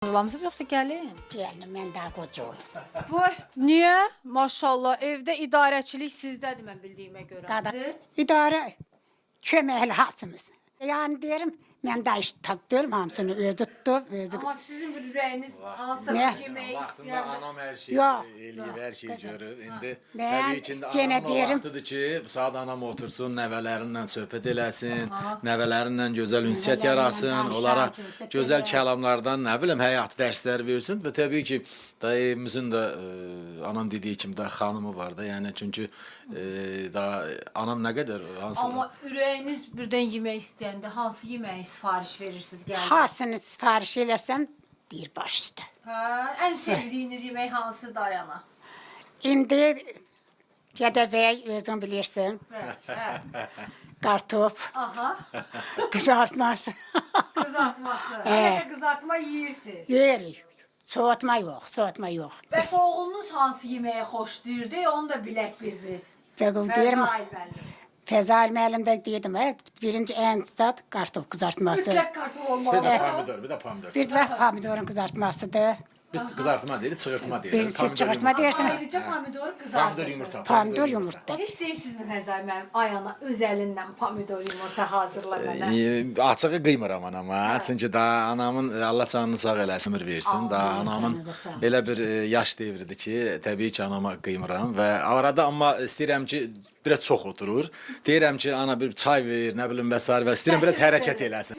Hazırlamısınız yoxsa gəlin? Gəlinim, mən daha qocayım. Vay, niyə? Maşallah, evdə idarəçilik sizdədir mən bildiyimə görə. Qada idarə köməkli hasımız. Yəni deyirəm, mən də iş tutuyorum hamısını özü tutdu, özü. Amma sizin bir ürəyiniz hansı Ne? bir yemək Vaxtında istəyən? anam hər şeyi Yox, eləyib, hər şeyi görüb. İndi Mən təbii ki, indi yenə anamın o deyirəm. vaxtıdır ki, bu saat anam otursun, nəvələrinlə söhbət eləsin, nəvələrinlə gözəl ünsiyyət yarasın, danışar, onlara söhbət gözəl edər. kəlamlardan, nə bilim, həyat dərsləri versin və təbii ki, dayımızın da anam dediyi kimi də xanımı var da, yəni çünki da anam nə qədər hansı Amma ürəyiniz birdən yemək istəyəndə hansı yeməyi sifariş verirsiniz gəlin? Hasını sifariş eləsəm, deyir baş üstə. Hə, ən sevdiyiniz yemək hansı dayana? İndi gədəvəy özün bilirsən, Hə. kartop, Aha, qızartması. qızartması. Hələ də qızartma yeyirsiniz. Yerik. Soğutma yox, soğutma yox. Bəs oğlunuz hansı yeməyi xoşlayırdı? Onu da bilək bir biz. Peki deyirəm, Fəzail müəllim. Fəzail müəllimdə dedim, birinci ən stat kartop qızartması. Mütləq kartop Bir olmalı. də pomidor, bir də pomidor. Bir də pomidorun qızartmasıdır. Biz qızartma deyirik, çığırtma deyirik. Biz siz Pomidor çığırtma yumurta. deyirsiniz. Ayrıca pomidor Pomidor qızartması. yumurta. Pomidor yumurta. Heç deyirsinizmi Fəzail müəllim Ayana öz əlindən pomidor yumurta hazırla mənə? Açığı qıymıram anama. Çünki daha anamın Allah canını sağ eləsin, ömür versin. Daha anamın canınıza sağ ol. elə bir yaş devridir ki, təbii ki, anama qıymıram və arada amma istəyirəm ki, biraz çox oturur. Deyirəm ki, ana bir çay ver, nə bilim və s. və istəyirəm biraz hərəkət eləsin.